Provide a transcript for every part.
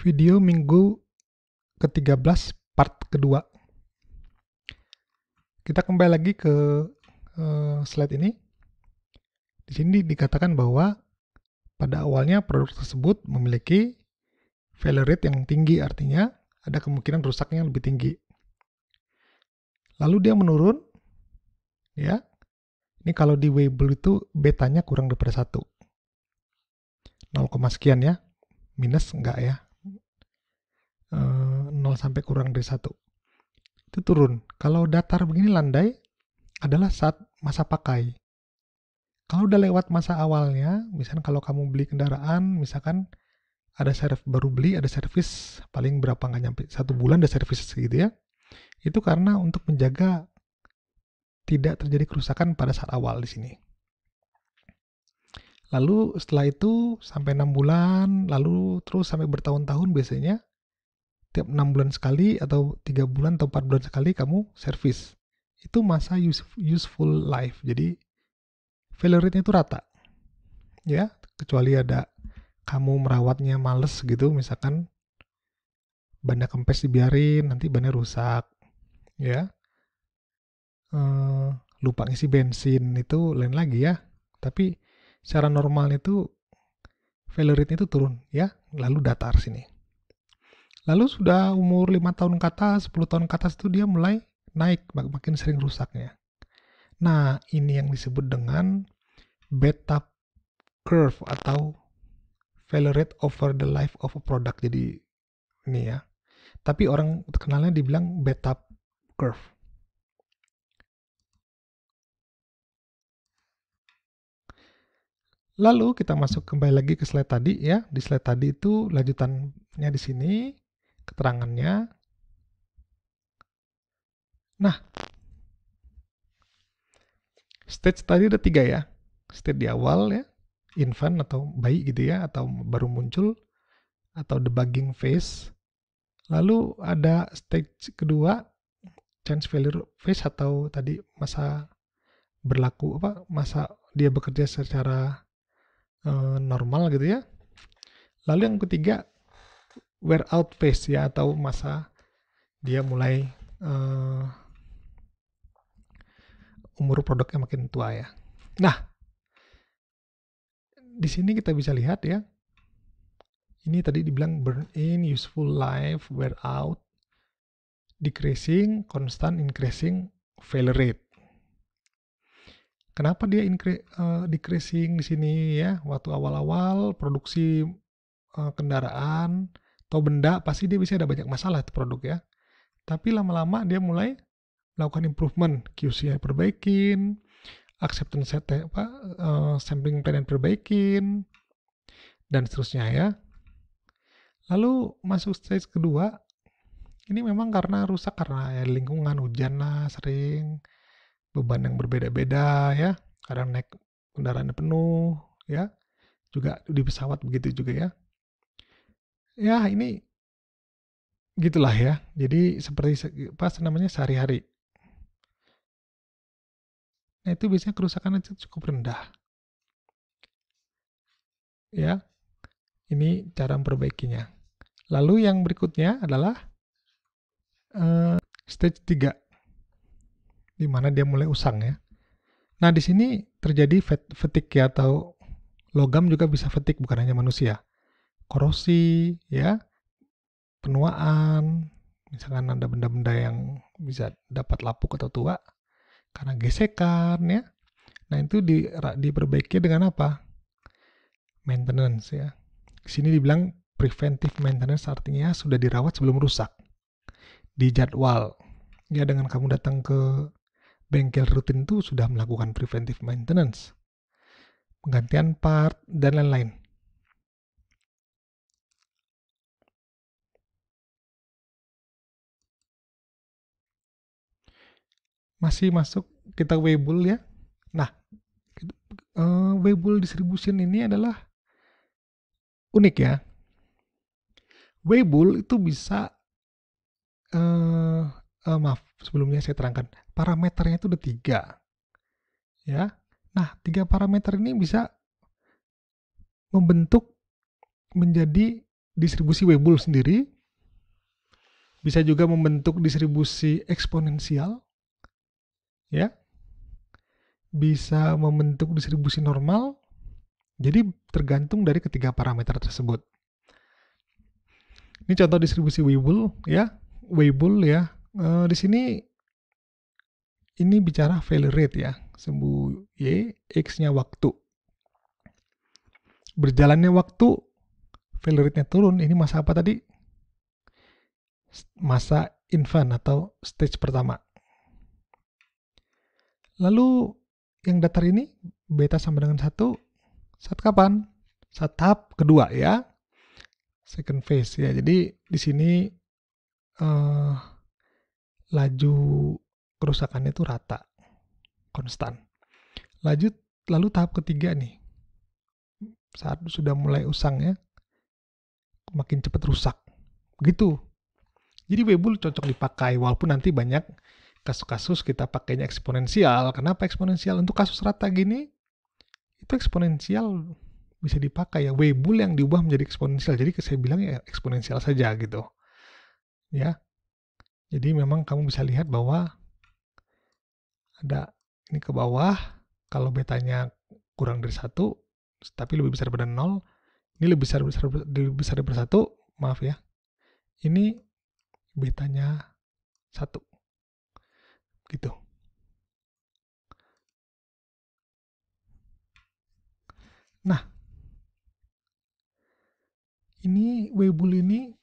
Video minggu ke-13 part kedua. Kita kembali lagi ke slide ini. Di sini dikatakan bahwa pada awalnya produk tersebut memiliki failure rate yang tinggi, artinya ada kemungkinan rusaknya lebih tinggi. Lalu dia menurun, ya. Ini kalau di Weibull itu betanya kurang daripada 1. 0, sekian ya. Minus enggak ya. 0 sampai kurang dari 1. Itu turun. Kalau datar begini landai adalah saat masa pakai. Kalau udah lewat masa awalnya, misalkan kalau kamu beli kendaraan, misalkan ada baru beli, ada servis paling berapa, nggak nyampe 1 bulan ada servis gitu ya. Itu karena untuk menjaga tidak terjadi kerusakan pada saat awal di sini. Lalu setelah itu sampai 6 bulan, lalu terus sampai bertahun-tahun biasanya. Tiap 6 bulan sekali atau 3 bulan atau 4 bulan sekali kamu servis. Itu masa useful life. Jadi failure rate-nya itu rata. Ya, kecuali ada kamu merawatnya males gitu, misalkan bannya kempes dibiarin, nanti bannya rusak. Ya. Lupa ngisi bensin itu lain lagi ya. Tapi secara normal itu failure rate-nya itu turun ya, lalu datar sini. Lalu sudah umur 5 tahun ke atas, 10 tahun ke atas itu dia mulai naik, makin sering rusaknya. Nah, ini yang disebut dengan beta curve atau failure rate over the life of a product. Jadi ini ya. Tapi orang terkenalnya dibilang beta curve. Lalu kita masuk kembali lagi ke slide tadi ya. Di slide tadi itu lanjutannya di sini, keterangannya. Nah, stage tadi ada 3 ya. Stage di awal ya, infant atau bayi gitu ya, atau baru muncul, atau debugging phase. Lalu ada stage kedua, change failure phase, atau tadi masa berlaku masa dia bekerja secara normal gitu ya. Lalu yang ketiga, wear out phase ya, atau masa dia mulai umur produknya makin tua ya. Nah, di sini kita bisa lihat ya. Ini tadi dibilang burn in, useful life, wear out, decreasing, constant increasing failure rate. Kenapa dia decreasing di sini ya? Waktu awal-awal produksi kendaraan atau benda, pasti dia bisa ada banyak masalah itu produk ya. Tapi lama-lama dia mulai melakukan improvement, QC perbaikin, acceptance sampling plan perbaikin, dan seterusnya ya. Lalu masuk stage kedua, ini memang karena rusak karena ya lingkungan, hujan lah sering, beban yang berbeda-beda ya, kadang naik kendaraan penuh ya, juga di pesawat begitu juga ya. Ya ini gitulah ya, jadi seperti sehari-hari. Nah itu biasanya kerusakan itu cukup rendah ya. Ini cara memperbaikinya. Lalu yang berikutnya adalah stage 3, di mana dia mulai usang ya. Nah di sini terjadi fatigue ya, atau logam juga bisa fatigue, bukan hanya manusia. Korosi ya, penuaan, misalkan ada benda-benda yang bisa dapat lapuk atau tua karena gesekan ya. Nah itu diperbaiki dengan apa? Maintenance ya. Di sini dibilang preventive maintenance, artinya sudah dirawat sebelum rusak. Dijadwal. Ya dengan kamu datang ke bengkel rutin itu sudah melakukan preventive maintenance. Penggantian part dan lain-lain. Masih masuk kita Weibull ya. Nah, Weibull distribution ini adalah unik ya. Weibull itu bisa maaf, sebelumnya saya terangkan, parameternya itu ada 3 ya. Nah 3 parameter ini bisa membentuk menjadi distribusi Weibull sendiri, bisa juga membentuk distribusi eksponensial, ya, bisa membentuk distribusi normal. Jadi tergantung dari ketiga parameter tersebut. Ini contoh distribusi Weibull ya. Weibull ya. Di sini ini bicara failure rate ya. Sumbu Y, X-nya waktu. Berjalannya waktu, failure rate-nya turun. Ini masa apa tadi? Masa infant atau stage pertama. Lalu yang datar ini beta sama dengan 1 saat kapan? Saat tahap kedua ya. Second phase ya. Jadi di sini laju kerusakannya itu rata, konstan. Lalu tahap ketiga nih. Saat sudah mulai usang ya, makin cepat rusak. Gitu. Jadi Weibull cocok dipakai walaupun nanti banyak kasus-kasus kita pakainya eksponensial. Kenapa eksponensial? Untuk kasus rata gini itu eksponensial bisa dipakai ya. Weibull yang diubah menjadi eksponensial. Jadi saya bilang ya eksponensial saja gitu. Ya. Jadi memang kamu bisa lihat bahwa ada ini ke bawah, kalau betanya kurang dari 1 tapi lebih besar daripada 0, ini lebih besar daripada 1, maaf ya. Ini betanya 1. Gitu. Nah, ini Weibull ini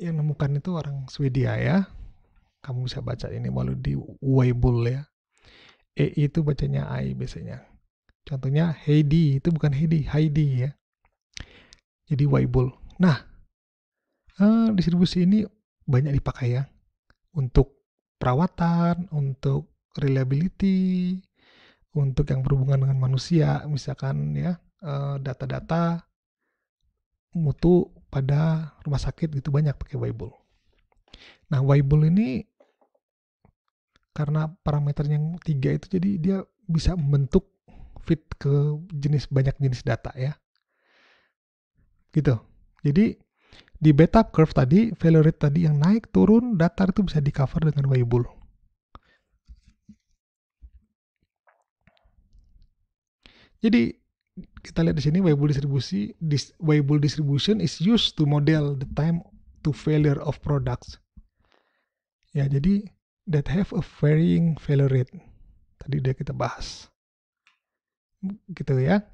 yang nemukan itu orang Swedia ya. Kamu bisa baca ini walau di Weibull ya. Itu bacanya I biasanya. Contohnya Heidi, itu bukan Heidi ya. Jadi Weibull. Nah, distribusi ini banyak dipakai ya. Untuk perawatan, untuk reliability, untuk yang berhubungan dengan manusia, misalkan ya, data-data mutu pada rumah sakit gitu banyak pakai Weibull. Nah, Weibull ini karena parameternya yang 3 itu jadi dia bisa membentuk fit ke banyak jenis data ya. Gitu. Jadi di beta curve tadi, failure rate tadi yang naik, turun, datar itu bisa di cover dengan Weibull. Jadi kita lihat di sini Weibull distribution is used to model the time to failure of products. Ya, jadi that have a varying failure rate. Tadi udah kita bahas. Gitu ya.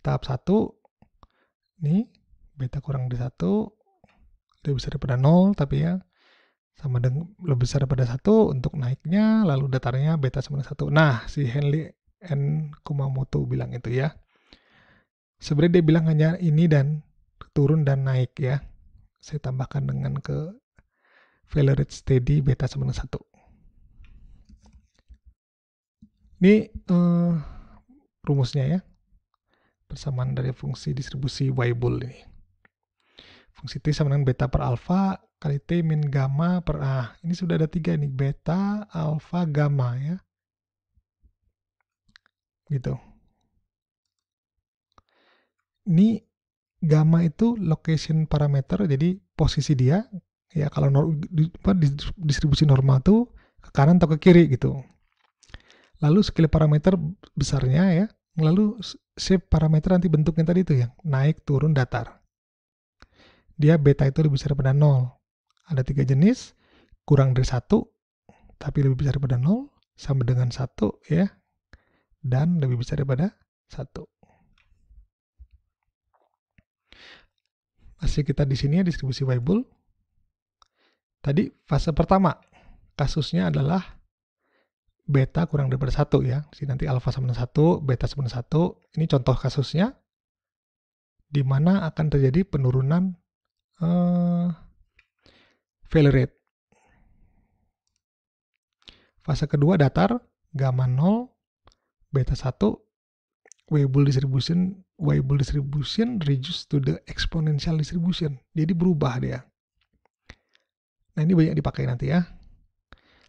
Tahap 1 nih beta kurang dari 1 lebih besar daripada 0 tapi ya sama dengan lebih besar daripada 1 untuk naiknya, lalu datarnya beta sama dengan 1. Nah, si Henley N. Kumamoto bilang itu ya. Sebenarnya dia bilang hanya ini dan turun dan naik ya. Saya tambahkan dengan ke failure rate steady beta sama dengan 1. Ini rumusnya ya. Persamaan dari fungsi distribusi Weibull ini. Fungsi T sama dengan beta per alfa kali T min gamma per A. Ini sudah ada 3 nih. Beta, alfa, gamma ya. Gitu. Ini gamma itu location parameter, jadi posisi dia. Ya kalau distribusi normal tuh ke kanan atau ke kiri gitu. Lalu scale parameter besarnya ya. Lalu shape parameter nanti bentuknya tadi itu yang naik, turun, datar. Dia beta itu lebih besar daripada 0. Ada 3 jenis, kurang dari 1, tapi lebih besar daripada 0, sama dengan 1 ya, dan lebih besar daripada 1. Hasil kita di sini ya distribusi Weibull. Tadi fase pertama, kasusnya adalah beta kurang daripada 1 ya. Jadi nanti alfa sama dengan 1, beta sama dengan 1. Ini contoh kasusnya, di mana akan terjadi penurunan failure rate. Fase kedua datar, gamma 0, beta 1, Weibull distribution reduce to the exponential distribution. Jadi berubah dia. Nah ini banyak dipakai nanti ya.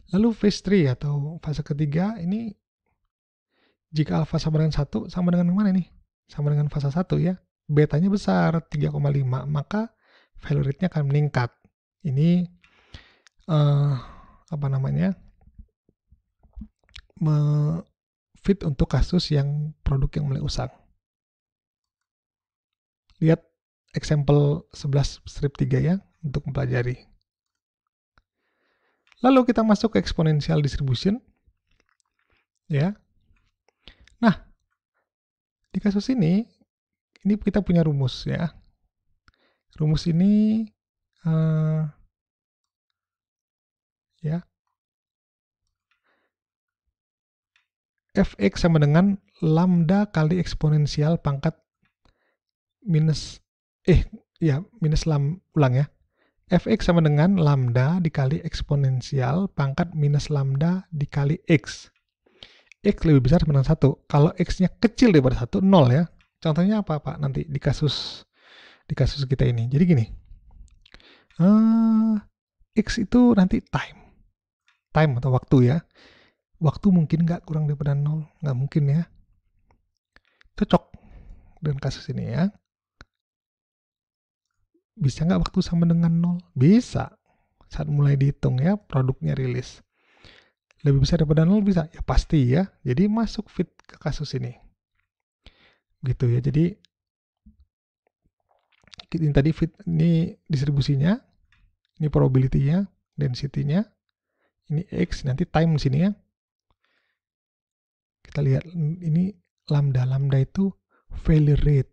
Lalu phase 3 atau fase ketiga ini jika alfa sama dengan 1, sama dengan mana nih? Sama dengan fase 1 ya. betanya besar 3,5, maka failure rate-nya akan meningkat. Ini apa namanya? Fit untuk kasus yang produk yang mulai usang. Lihat example 11 strip 3 ya untuk mempelajari. Lalu kita masuk ke exponential distribution. Ya. Nah, di kasus ini kita punya rumus ya. Rumus ini ya, fx sama dengan lambda kali eksponensial pangkat minus ulang ya. Fx sama dengan lambda dikali eksponensial pangkat minus lambda dikali x. X lebih besar sama dengan 1. Kalau x-nya kecil daripada 1, 0 ya. Contohnya apa Pak nanti di kasus kita ini. Jadi gini. X itu nanti time atau waktu ya. Waktu mungkin nggak kurang daripada 0, nggak mungkin ya. Cocok dengan kasus ini ya. Bisa nggak waktu sama dengan 0? Bisa. Saat mulai dihitung ya, produknya rilis. Lebih besar daripada 0 bisa? Ya pasti ya. Jadi masuk fit ke kasus ini. Gitu ya. Jadi ini tadi fit, ini distribusinya, ini probability-nya, density-nya, ini X, nanti time di sini ya. Kita lihat ini lambda itu failure rate.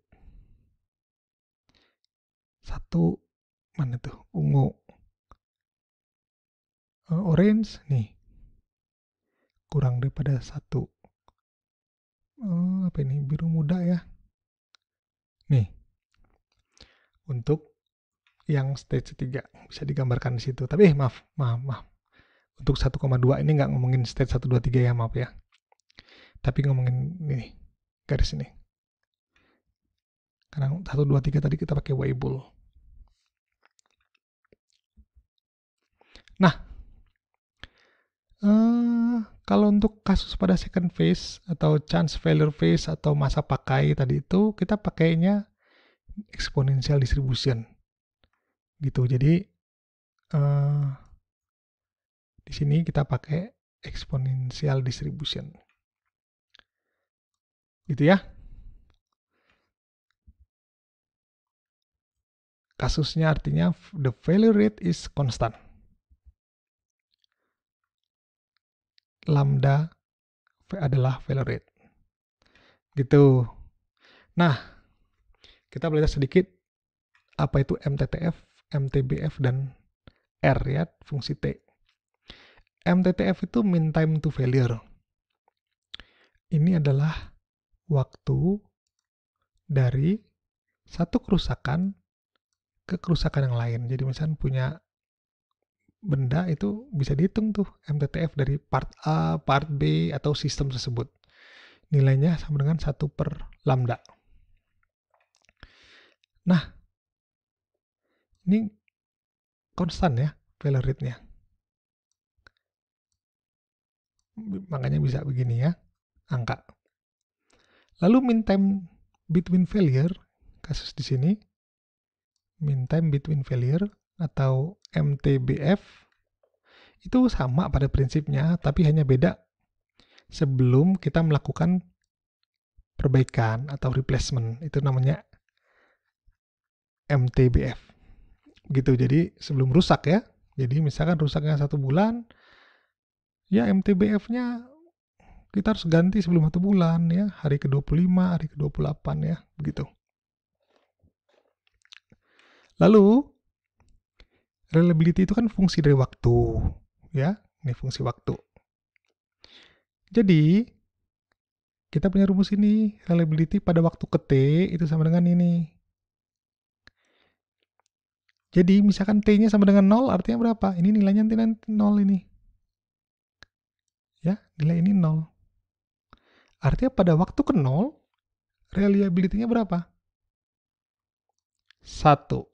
Satu, mana tuh? Ungu. Orange, nih. Kurang daripada 1. Apa ini? Biru muda ya. Nih. Untuk yang stage 3 bisa digambarkan di situ. Tapi maaf. Untuk 1,2 ini nggak ngomongin stage 1, 2, 3 ya, maaf ya. Tapi ngomongin ini, garis ini. Karena 1, 2, 3 tadi kita pakai Weibull. Nah, kalau untuk kasus pada second phase atau chance failure phase atau masa pakai tadi itu, kita pakainya exponential distribution. Gitu. Jadi di sini kita pakai exponential distribution. Gitu ya. Kasusnya artinya the failure rate is constant. Lambda adalah failure rate. Gitu. Nah, kita belajar sedikit apa itu MTTF, MTBF, dan R ya, fungsi T. MTTF itu mean time to failure. Ini adalah waktu dari satu kerusakan ke kerusakan yang lain. Jadi misalnya punya benda itu bisa dihitung tuh MTTF dari part A, part B, atau sistem tersebut. Nilainya sama dengan 1 per lambda. Nah, ini konstan ya failure rate-nya. Makanya bisa begini ya, angka. Lalu mean time between failure, kasus di sini, mean time between failure atau MTBF, itu sama pada prinsipnya, tapi hanya beda sebelum kita melakukan perbaikan atau replacement. Itu namanya MTBF. Gitu, jadi sebelum rusak ya. Jadi misalkan rusaknya 1 bulan, ya MTBF-nya kita harus ganti sebelum 1 bulan ya, hari ke-25, hari ke-28 ya, begitu. Lalu reliability itu kan fungsi dari waktu ya, ini fungsi waktu. Jadi kita punya rumus ini, reliability pada waktu ke T itu sama dengan ini. Jadi misalkan T-nya sama dengan 0, artinya berapa? Ini nilainya nanti 0 ini. Ya, nilai ini 0. Artinya pada waktu ke 0, reliability-nya berapa? 1.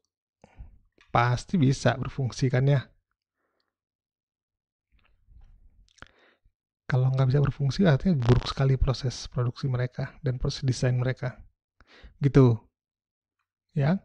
Pasti bisa berfungsi kan ya. Kalau nggak bisa berfungsi, artinya buruk sekali proses produksi mereka dan proses desain mereka. Gitu. ya.